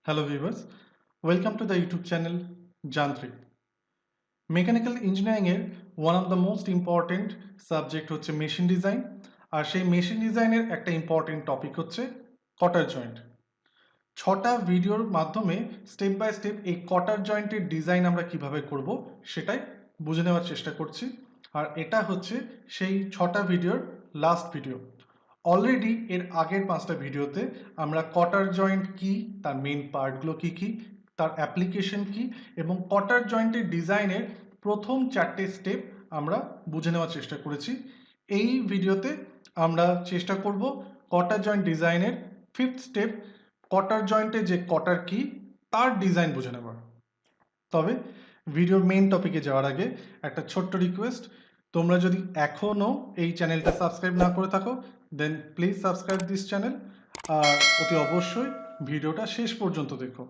Hello viewers, welcome to the YouTube channel Jantrik. Mechanical engineering এর one of the most important subject হচ্ছে machine design, আর সেই machine ডিজাইনের একটা important topic হচ্ছে কটার জয়েন্ট। 6টা ভিডিওর মাধ্যমে স্টেপ বাই স্টেপ এই কটার জয়েন্টের ডিজাইন আমরা কিভাবে করব সেটাই বুঝে নেওয়ার চেষ্টা করছি। আর এটা হচ্ছে সেই 6টা ভিডিওর লাস্ট ভিডিও। অলরেডি এর আগের 5টা ভিডিওতে আমরা কটার জয়েন্ট কি, তার মেইন পার্টগুলো কি কি, তার অ্যাপ্লিকেশন কি এবং কটার জয়েন্টের ডিজাইনের প্রথম 4টে স্টেপ আমরা বুঝে নেওয়ার চেষ্টা করেছি। এই ভিডিওতে আমরা চেষ্টা করব কটার জয়েন্ট ডিজাইনের 5th স্টেপ, কটার জয়েন্টে যে কটার কি তার ডিজাইন বুঝে নেবার। তবে ভিডিওর মেইন টপিকে যাওয়ার আগে একটা ছোট্ট রিকোয়েস্ট, তোমরা যদি এখনও এই চ্যানেলটা সাবস্ক্রাইব না করে থাকো দেন প্লিজ সাবস্ক্রাইব দিস চ্যানেল, আর অতি অবশ্যই ভিডিওটা শেষ পর্যন্ত দেখো।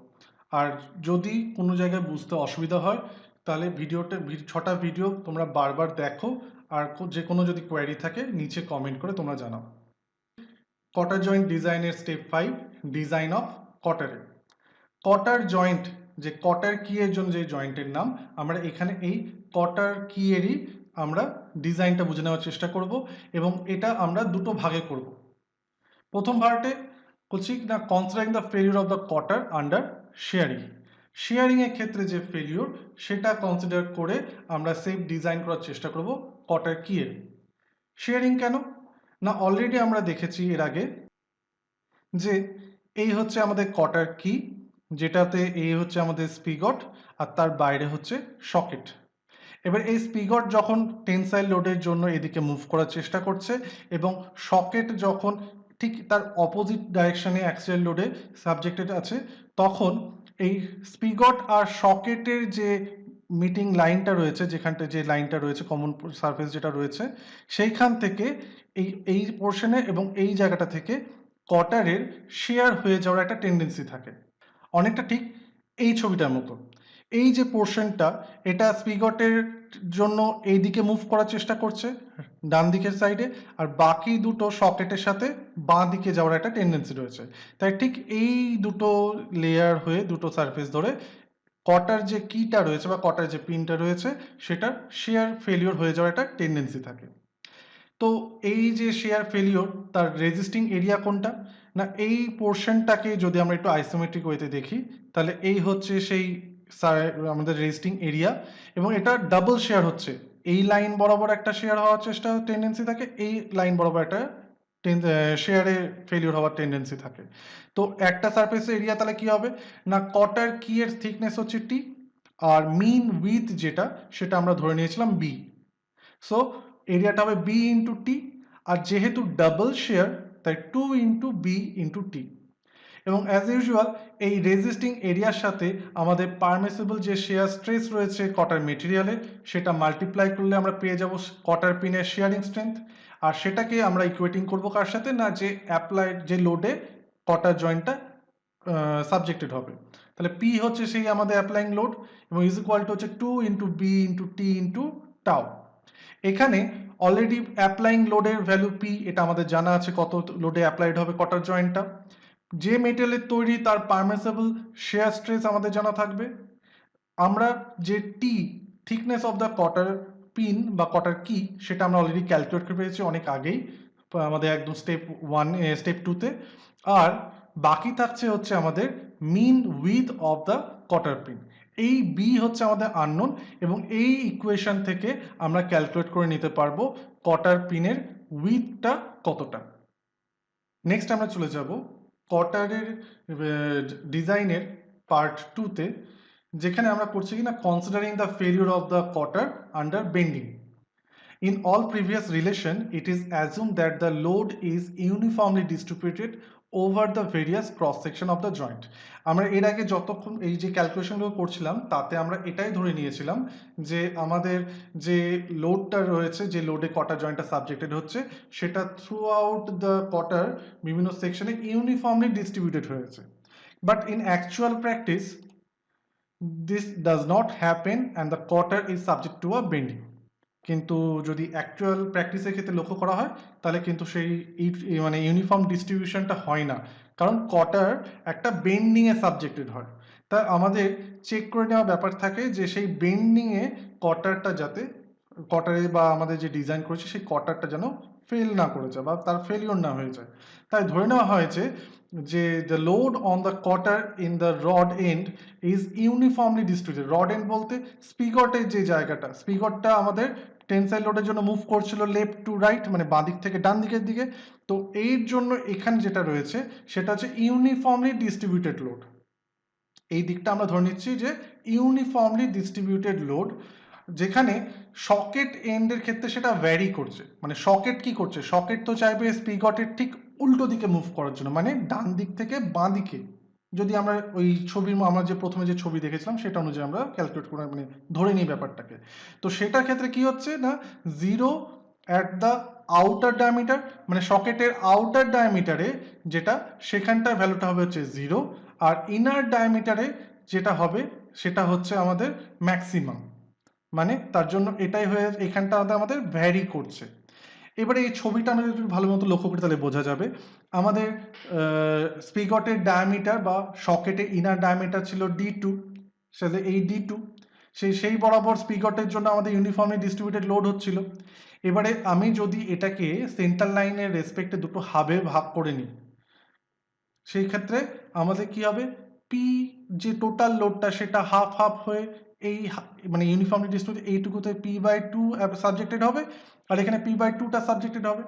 আর যদি কোনো জায়গায় বুঝতে অসুবিধা হয় তাহলে 6টা ভিডিও তোমরা বারবার দেখো, আর যে কোনো যদি কোয়ারি থাকে নিচে কমেন্ট করে তোমরা জানাও। কটার জয়েন্ট ডিজাইনের স্টেপ 5, ডিজাইন অফ কটারে। কটার জয়েন্ট, যে কটার কি এর জন্য যে জয়েন্টের নাম, আমরা এখানে এই কটার কি এরই আমরা ডিজাইনটা বুঝে নেওয়ার চেষ্টা করব এবং এটা আমরা দুটো ভাগে করব। প্রথম পার্টে বলছি না considering the failure of the cotter under sharing. Sharing এর ক্ষেত্রে যে ফেলিওর সেটা কনসিডার করে আমরা সেফ ডিজাইন করার চেষ্টা করব কটার কি এর। শেয়ারিং কেন না, অলরেডি আমরা দেখেছি এর আগে যে এই হচ্ছে আমাদের কটার কি, যেটাতে এই হচ্ছে আমাদের স্পিগট আর তার বাইরে হচ্ছে সকেট। এবার এই স্পিগট যখন টেনসাইল লোডের জন্য এদিকে মুভ করার চেষ্টা করছে এবং সকেট যখন ঠিক তার অপোজিট ডাইরেকশনে অ্যাক্সিয়াল লোডে সাবজেক্টেড আছে, তখন এই স্পিগট আর সকেটের যে মিটিং লাইনটা রয়েছে, যেখানটা যে লাইনটা রয়েছে কমন সারফেস যেটা রয়েছে, সেইখান থেকে এই পোর্শনে এবং এই জায়গাটা থেকে কটারের শেয়ার হয়ে যাওয়ার একটা টেন্ডেন্সি থাকে, অনেকটা ঠিক এই ছবিটার মতো। এই যে পোর্শনটা এটা স্পিগটের জন্য এই দিকে মুভ করার চেষ্টা করছে ডান দিকের সাইডে, আর বাকি দুটো সকেটের সাথে বাঁ দিকে যাওয়ার একটা টেন্ডেন্সি রয়েছে। তাই ঠিক এই দুটো লেয়ার হয়ে দুটো সারফেস ধরে কটার যে কিটা রয়েছে বা কটার যে পিনটা রয়েছে সেটা শেয়ার ফেলিওর হয়ে যাওয়ার একটা টেন্ডেন্সি থাকে। তো এই যে শেয়ার ফেলিওর তার রেজিস্টিং এরিয়া কোনটা না, এই পোর্শনটাকে যদি আমরা একটু আইসোমেট্রিক ওয়েতে দেখি তাহলে এই হচ্ছে সেই আমাদের রেজিস্টিং এরিয়া, এবং এটা ডাবল শেয়ার হচ্ছে। এই লাইন বরাবর একটা শেয়ার হওয়ার চেষ্টা টেন্ডেন্সি থাকে, এই লাইন বরাবর একটা শেয়ারে ফেলিওর হওয়ার টেন্ডেন্সি থাকে। তো একটা সারফেসের এরিয়া তাহলে কি হবে না, কটার কি এর থিকনেস হচ্ছে টি, আর মিন উইথ যেটা সেটা আমরা ধরে নিয়েছিলাম বি। সো এরিয়াটা হবে বি ইন্টু টি, আর যেহেতু ডাবল শেয়ার তাই 2 ইন্টু বি ইন্টু টি। এবং অ্যাজ ইউজুয়াল এই রেজিস্টিং এরিয়ার সাথে আমাদের পারমিসিবল যে শেয়ার স্ট্রেস রয়েছে কটার মেটেরিয়ালে সেটা মাল্টিপ্লাই করলে আমরা পেয়ে যাব কটার পিনের শেয়ারিং স্ট্রেংথ, আর সেটাকে আমরা ইকুয়েটিং করব কার সাথে না, যে অ্যাপ্লাইড যে লোডে কটার জয়েন্টটা সাবজেক্টেড হবে। তাহলে পি হচ্ছে সেই আমাদের অ্যাপ্লাইং লোড এবং ইজ ইকুয়াল টু হচ্ছে 2 into B into T into টাও। এখানে অলরেডি অ্যাপ্লাইং লোডের ভ্যালু পি, এটা আমাদের জানা আছে কত লোডে অ্যাপ্লাইড হবে কটার জয়েন্টটা। যে মেটেরিয়ালের তৈরি তার পারমিসিবল শেয়ার স্ট্রেস আমাদের জানা থাকবে। আমরা যে টি থিকনেস অফ দ্য কটার পিন বা কটার কি সেটা আমরা অলরেডি ক্যালকুলেট করে পেয়েছি অনেক আগেই আমাদের একদম স্টেপ 2তে। আর বাকি থাকছে হচ্ছে আমাদের মিন উইথ অফ দ্য কটার পিন। এই বি হচ্ছে আমাদের আননোন এবং এই ইকুয়েশন থেকে আমরা ক্যালকুলেট করে নিতে পারবো কটার পিনের উইথটা কতটা। নেক্সট আমরা চলে যাব কটারের ডিজাইনের পার্ট 2তে, যেখানে আমরা করছি কিনা considering the failure of the cotter under bending. In all previous relation, it is assumed that the load is uniformly distributed over the various cross section of the joint. আমরা এর আগে যতক্ষণ এই যে ক্যালকুলেশনগুলো করছিলাম তাতে আমরা এটাই ধরে নিয়েছিলাম যে আমাদের যে লোডটা রয়েছে, যে লোডে কটা জয়েন্টটা সাবজেক্টেড হচ্ছে সেটা থ্রু আউট দ্য কটার বিভিন্ন সেকশনে ইউনিফর্মলি ডিস্ট্রিবিউটেড হয়েছে। But in actual practice this does not happen and the cotter is subject to a bending. কিন্তু যদি অ্যাকচুয়াল প্র্যাকটিসের ক্ষেত্রে লক্ষ্য করা হয় তাহলে কিন্তু সেই মানে ইউনিফর্ম ডিস্ট্রিবিউশনটা হয় না, কারণ কটার একটা বেন্ডিংয়ে সাবজেক্টেড হয়, তা আমাদের চেক করে নেওয়া ব্যাপার থাকে যে সেই বেন্ডিংয়ে কটারটা যাতে কটারে বা আমাদের যে ডিজাইন করেছে সেই কটারটা যেন ফেল না করে যায় বা তার ফেলিওর না হয়ে যায়। তাই ধরে নেওয়া হয়েছে যে the load on the cotter in the rod end is uniformly distributed. Rod end বলতে স্পিগটের যে জায়গাটা, স্পিগটটা আমাদের টেনসাইল লোডের জন্য মুভ করছিল লেফট টু রাইট, মানে বাঁ দিক থেকে ডান দিকের দিকে। তো এর জন্য এখানে যেটা রয়েছে সেটা হচ্ছে ইউনিফর্মলি ডিস্ট্রিবিউটেড লোড। এই দিকটা আমরা ধরে নিচ্ছি যে ইউনিফর্মলি ডিস্ট্রিবিউটেড লোড, যেখানে সকেট এন্ডের ক্ষেত্রে সেটা ভ্যারি করছে। মানে সকেট কি করছে, সকেট তো চাইবে স্পিগটের ঠিক উল্টো দিকে মুভ করার জন্য, মানে ডান দিক থেকে বাঁ দিকে। যদি আমরা ওই ছবির আমরা যে প্রথমে যে ছবি দেখেছিলাম সেটা অনুযায়ী আমরা ক্যালকুলেট করে মানে ধরে নিই ব্যাপারটাকে। তো সেটার ক্ষেত্রে কি হচ্ছে না, zero at the outer diameter, মানে সকেটের আউটার ডায়ামিটারে যেটা সেখানটার ভ্যালুটা হবে হচ্ছে জিরো, আর ইনার ডায়ামিটারে যেটা হবে সেটা হচ্ছে আমাদের ম্যাক্সিমাম। মানে তার জন্য এটাই হয়ে এখানটা আমাদের ভ্যারি করছে। এবারে এই ছবিটা আমরা যদি ভালো মতো লক্ষ্য করি তাহলে বোঝা যাবে আমাদের স্পিগটের ডায়ামিটার বা সকেটের ইনার ডায়ামিটার ছিল D2, সাথে এই D2 সেই বরাবর স্পিগটের জন্য আমাদের ইউনিফর্মলি ডিস্ট্রিবিউটেড লোড হচ্ছিল। এবারে আমি যদি এটাকে সেন্টার লাইনের রেসপেক্টে দুটো হাবে ভাগ করে নিই, সেই ক্ষেত্রে আমাদের কি হবে, পি যে টোটাল লোডটা সেটা হাফ হাফ হয়ে এই মানে ইউনিফর্মলি ডিস্ট্রিবিউটেড এইটুকুতে P/2 সাবজেক্টেড হবে, আর এখানে P/2টা সাবজেক্টেড হবে।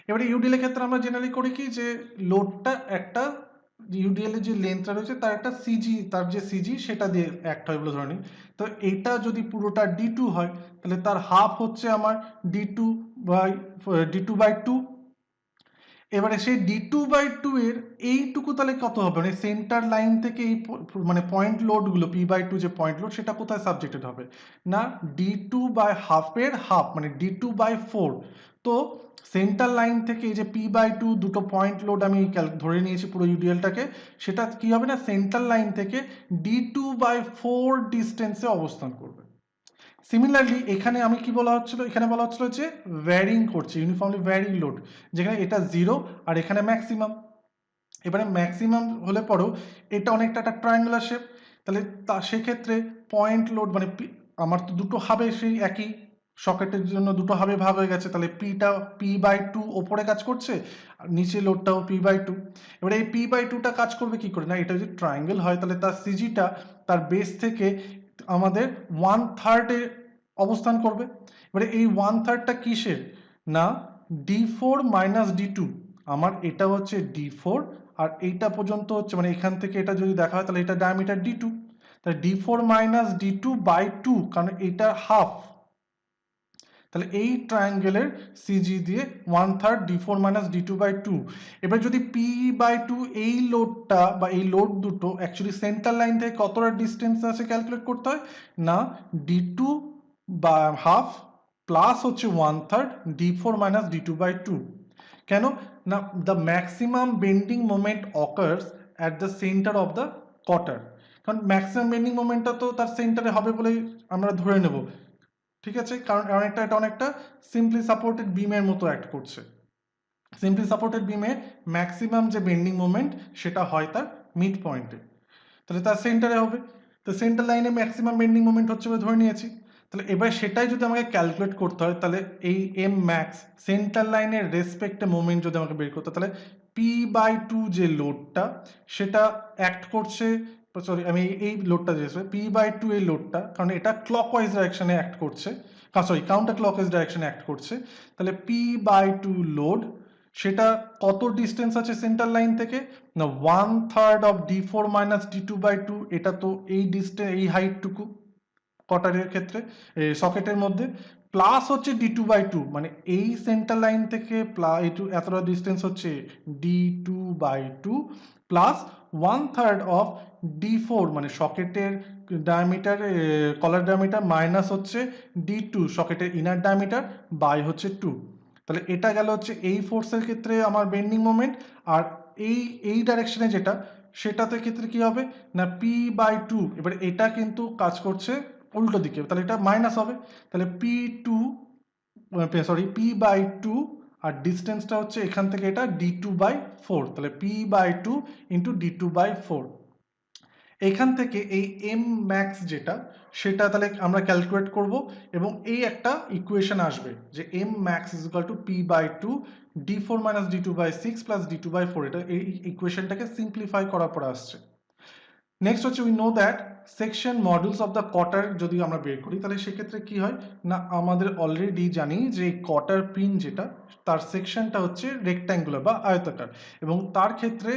এবারে ইউডিএল এর ক্ষেত্রে আমরা জেনারেলি করি কি যে লোডটা একটা ইউডিএল এর যে লেন্থটা রয়েছে তার একটা সিজি, তার যে সিজি সেটা দিয়ে অ্যাক্ট হয় বলে ধরে নিই। তো এটা যদি পুরোটা D2 হয় তাহলে তার হাফ হচ্ছে আমার D2/2। এবারে সেই D2/2 এর এইটুকু তাহলে কত হবে, মানে সেন্টার লাইন থেকে এই মানে পয়েন্ট লোডগুলো P/2 যে পয়েন্ট লোড সেটা কোথায় সাবজেক্টেড হবে না, D2/half এর হাফ মানে D2/4। তো সেন্টার লাইন থেকে এই যে P/2 দুটো পয়েন্ট লোড আমি ধরে নিয়েছি পুরো ইউডিএলটাকে, সেটা কি হবে না সেন্টার লাইন থেকে D2/4 ডিস্টেন্সে অবস্থান করবে। সিমিলারলি এখানে আমি কি বলা হচ্ছিল, এখানে বলা হচ্ছিল যে ভ্যারিং করছে, ইউনিফর্মলি ভ্যারিং লোড, যেখানে এটা জিরো আর এখানে ম্যাক্সিমাম। এবারে ম্যাক্সিমাম হলে পরেও এটা অনেকটা একটা ট্রায়াঙ্গুলার শেপ, তাহলে সেক্ষেত্রে পয়েন্ট লোড মানে আমার তো দুটো হাবে সেই একই সকেটের জন্য দুটো হাবে ভাগ হয়ে গেছে, তাহলে P/2 ওপরে কাজ করছে আর নিচে লোডটাও P/2। এবারে এই P/2টা কাজ করবে কি করে না, এটা যদি ট্রায়াঙ্গেল হয় তাহলে তার সিজিটা তার বেস থেকে আমাদের 1/3 অবস্থান করবে। এবারে এই 1/3টা কিসের না, D4 - D2। আমার এটা হচ্ছে D4 আর এইটা পর্যন্ত হচ্ছে মানে এখান থেকে এটা যদি দেখা হয় তাহলে এটা ডায়ামিটার D2, তাহলে D4 - D2/2, কারণ এটা হাফ। তাহলে এই ট্রায়াঙ্গেলের সিজি দিয়ে 1/3 D4 - D2/2। এবার যদি P/2 এই লোডটা বা এই লোড দুটো অ্যাকচুয়ালি সেন্টার লাইন থেকে কতটা ডিস্টেন্স আছে ক্যালকুলেট করতে হয় না, D2/2 প্লাস হচ্ছে 1/3 D4 - D2/2। কেন না, the maximum bending moment occurs at the centre of the কটার, কারণ ম্যাক্সিমাম বেন্ডিং মোমেন্টটা তো তার সেন্টারে হবে বলেই আমরা ধরে নেব। ঠিক আছে, কারণ এটা অনেকটা সিম্পলি সাপোর্টেড বিমের মতো অ্যাক্ট করছে। সিম্পলি সাপোর্টেড বিমে ম্যাক্সিমাম যে বেন্ডিং মোমেন্ট সেটা হয় তার মিড পয়েন্টে, তাহলে তার সেন্টারে হবে। তো সেন্টার লাইনে ম্যাক্সিমাম বেন্ডিং মোমেন্ট হচ্ছে বলে ধরে নিয়েছি। তাহলে এবার সেটাই যদি আমাকে ক্যালকুলেট করতে হয় তাহলে এই এম ম্যাক্স সেন্টার লাইনের রেসপেক্টে মোমেন্ট যদি আমাকে বের করতে হয় তাহলে P/2 যে লোডটা সেটা অ্যাক্ট করছে, সরি আমি এই লোডটা যে P/2 এই লোডটা, কারণ এটা ক্লকওয়াইজ ডাইরেকশনে অ্যাক্ট করছে, সরি কাউন্টার ক্লকওয়াইজ ডাইরেকশনে অ্যাক্ট করছে। তাহলে P/2 লোড সেটা কত ডিস্টেন্স আছে সেন্টার লাইন থেকে না, 1/3 অফ D4 - D2/2। এটা তো এই ডিস্টেন্স এই হাইটটুকু কটারের ক্ষেত্রে সকেটের মধ্যে, প্লাস হচ্ছে D2/2 মানে এই সেন্টার লাইন থেকে এতটা ডিস্টেন্স হচ্ছে D2/2 প্লাস 1/3 অফ D4 মানে সকেটের ডায়ামিটার কলার ডায়ামিটার মাইনাস হচ্ছে D2 সকেটের ইনার ডায়ামিটার বাই হচ্ছে 2। তাহলে এটা গেল হচ্ছে এই ফোর্সের ক্ষেত্রে আমার বেন্ডিং মোমেন্ট। আর এই ডাইরেকশনে যেটা সেটাতে ক্ষেত্রে কি হবে না P/2, এবার এটা কিন্তু কাজ করছে উল্টো দিকে, তাহলে এটা মাইনাস হবে। তাহলে P/2 আর ডিস্টেন্সটা হচ্ছে এখান থেকে এটা d2/4, তাহলে p/2 ইন্টু d2/4। এখান থেকে এই এম ম্যাক্স যেটা সেটা তাহলে আমরা ক্যালকুলেট করব এবং এই একটা ইকুয়েশন আসবে যে M max is equal to p/2 d4 minus d2/6 plus d2/4। এটা এই ইকুয়েশনটাকে সিম্পলিফাই করার পর আসছে। নেক্সট হচ্ছে we know that section modulus of the cotter যদি আমরা বের করি তাহলে সেক্ষেত্রে কি হয় না, আমাদের অলরেডি জানি যে কটার পিন যেটা তার সেকশনটা হচ্ছে রেক্ট্যাঙ্গুলার বা আয়তাকার, এবং তার ক্ষেত্রে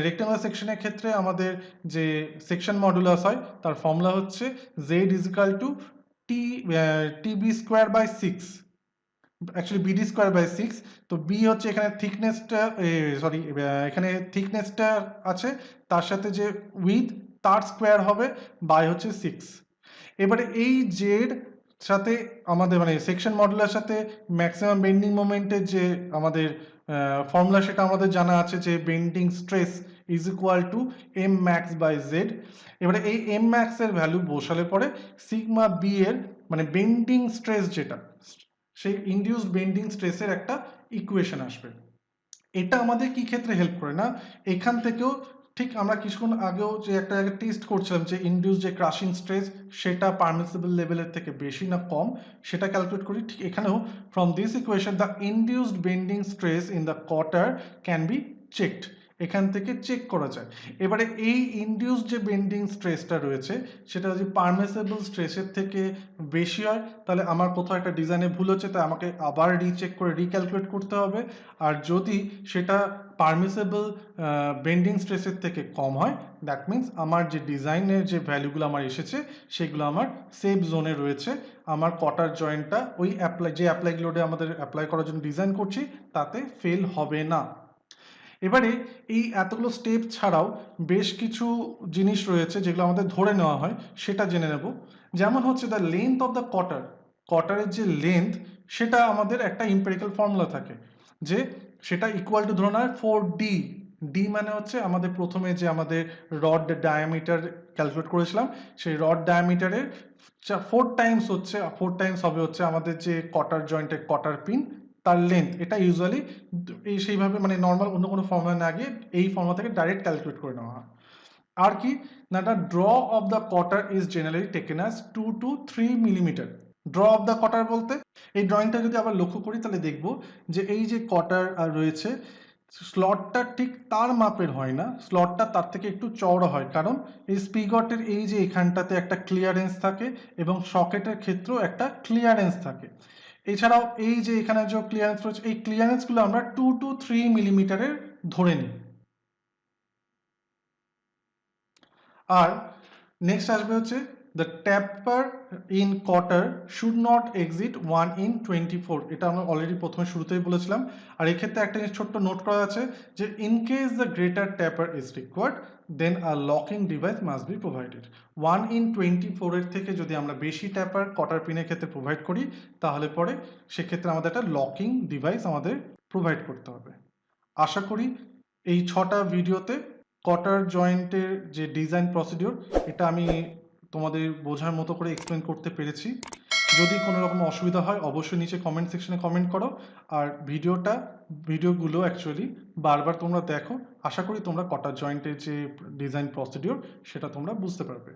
রেক্ট্যাঙ্গুলার সেকশনের ক্ষেত্রে আমাদের যে সেকশন মডুলাস হয় তার ফর্মুলা হচ্ছে z is equal to TB square by 6, actually BD square by 6। তো বি হচ্ছে এখানে থিকনেসটা, সরি এখানে থিকনেসটা আছে, তার সাথে যে উইথ তার স্কোয়ার হবে বাই হচ্ছে 6। এবারে এই জেড সাথে আমাদের মানে সেকশন মডুলার সাথে ম্যাক্সিমাম বেন্ডিং মোমেন্টের যে আমাদের ফর্মুলা সেটা আমাদের জানা আছে যে bending stress is equal to M max by Z. এবারে এই এম ম্যাক্সের ভ্যালু বসালে পরে সিগমা বি এর মানে বেন্ডিং স্ট্রেস যেটা সেই ইনডিউসড বেন্ডিং স্ট্রেসের একটা ইকুয়েশন আসবে। এটা আমাদের কি ক্ষেত্রে হেল্প করে না, এখান থেকেও ঠিক আমরা কিছুক্ষণ আগেও যে একটা টেস্ট করছিলাম যে ইনডিউস যে ক্রাশিং স্ট্রেস সেটা পারমিসিবল লেভেলের থেকে বেশি না কম সেটা ক্যালকুলেট করি। ঠিক এখানেও from this equation the induced bending stress in the কটার ক্যান বি চেকড, এখান থেকে চেক করা যায়। এবারে এই ইনডিউসড যে বেন্ডিং স্ট্রেসটা রয়েছে সেটা যদি পারমিসিবল স্ট্রেসের থেকে বেশি হয় তাহলে আমার কোথাও একটা ডিজাইনে ভুল হচ্ছে, তাই আমাকে আবার রিচেক করে রিক্যালকুলেট করতে হবে। আর যদি সেটা পারমিসেবল বেন্ডিং স্ট্রেসের থেকে কম হয় দ্যাট মিন্স আমার যে ডিজাইনের যে ভ্যালুগুলো আমার এসেছে সেগুলো আমার সেফ জোনে রয়েছে, আমার কটার জয়েন্টটা ওই যে অ্যাপ্লাই লোডে আমাদের অ্যাপ্লাই করার জন্য ডিজাইন করছি তাতে ফেল হবে না। এবারে এই এতগুলো স্টেপ ছাড়াও বেশ কিছু জিনিস রয়েছে যেগুলো আমাদের ধরে নেওয়া হয়, সেটা জেনে নেব। যেমন হচ্ছে দ্য লেন্থ অফ দ্য কটার, কটারের যে লেন্থ সেটা আমাদের একটা ইম্পেরিক্যাল ফর্মুলা থাকে যে সেটা ইকুয়াল টু ধরুন হয় 4D। ডি মানে হচ্ছে আমাদের প্রথমে যে আমাদের রড ডায়ামিটার ক্যালকুলেট করেছিলাম সেই রড ডায়ামিটারের 4 টাইমস হবে হচ্ছে আমাদের যে কটার জয়েন্টের কটার পিন তার লেন্থ। এটা ইউজুয়ালি এই সেইভাবে মানে নর্মাল অন্য কোনো ফর্মুলা না গিয়ে এই ফর্মুলা থেকে ডাইরেক্ট ক্যালকুলেট করে নেওয়া হয়। আর কি না, the draw of the cotter is generally taken as 2 to 3 millimetre. Draw of the কটার বলতে এই ড্রয়িংটা যদি আবার লক্ষ্য করি তাহলে দেখব যে এই যে কটার রয়েছে স্লটটা ঠিক তার মাপের হয় না, স্লটটা তার থেকে একটু চওড়া হয়, কারণ এই স্পিগটের এই যে এখানটাতে একটা ক্লিয়ারেন্স থাকে এবং সকেটের ক্ষেত্রেও একটা ক্লিয়ারেন্স থাকে। এছাড়াও এই যে এখানে যে ক্লিয়ারেন্স রয়েছে এই ক্লিয়ারেন্সগুলো আমরা 2 to 3 মিলিমিটারের ধরে নিই। আর নেক্সট আসবে হচ্ছে দ্য ট্যাপার ইন কটার শুড নট এক্সিট 1/24। এটা আমরা অলরেডি প্রথমে শুরুতেই বলেছিলাম। আর এক্ষেত্রে একটা জিনিস ছোট্ট নোট করা আছে যে in case the greater taper is required then a locking device must be provided. 1/24 এর থেকে যদি আমরা বেশি ট্যাপার কটার পিনের ক্ষেত্রে প্রোভাইড করি তাহলে পরে সেক্ষেত্রে আমাদের একটা লকিং ডিভাইস আমাদের প্রোভাইড করতে হবে। আশা করি এই 6টা ভিডিওতে কটার জয়েন্টের যে ডিজাইন প্রসিডিওর এটা আমি তোমাদের বোঝার মতো করে এক্সপ্লেন করতে পেরেছি। যদি কোনো রকম অসুবিধা হয় অবশ্যই নিচে কমেন্ট সেকশনে কমেন্ট করো। আর ভিডিওগুলো অ্যাকচুয়ালি বারবার তোমরা দেখো, আশা করি তোমরা কটার জয়েন্টের যে ডিজাইন প্রসিডিওর সেটা তোমরা বুঝতে পারবে।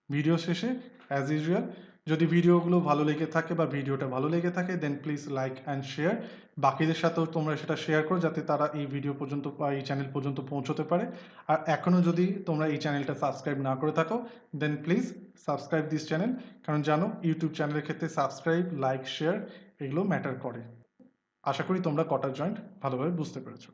ভিডিও শেষে অ্যাজ ইউজুয়াল যদি ভিডিওগুলো ভালো লেগে থাকে বা ভিডিওটা ভালো লেগে থাকে দেন প্লিজ লাইক অ্যান্ড শেয়ার, বাকিদের সাথেও তোমরা সেটা শেয়ার করো যাতে তারা এই ভিডিও পর্যন্ত বা এই চ্যানেল পর্যন্ত পৌঁছতে পারে। আর এখনও যদি তোমরা এই চ্যানেলটা সাবস্ক্রাইব না করে থাকো দেন প্লিজ সাবস্ক্রাইব দিস চ্যানেল, কারণ জানো ইউটিউব চ্যানেলের ক্ষেত্রে সাবস্ক্রাইব লাইক শেয়ার এগুলো ম্যাটার করে। আশা করি তোমরা কটার জয়েন্ট ভালোভাবে বুঝতে পেরেছো।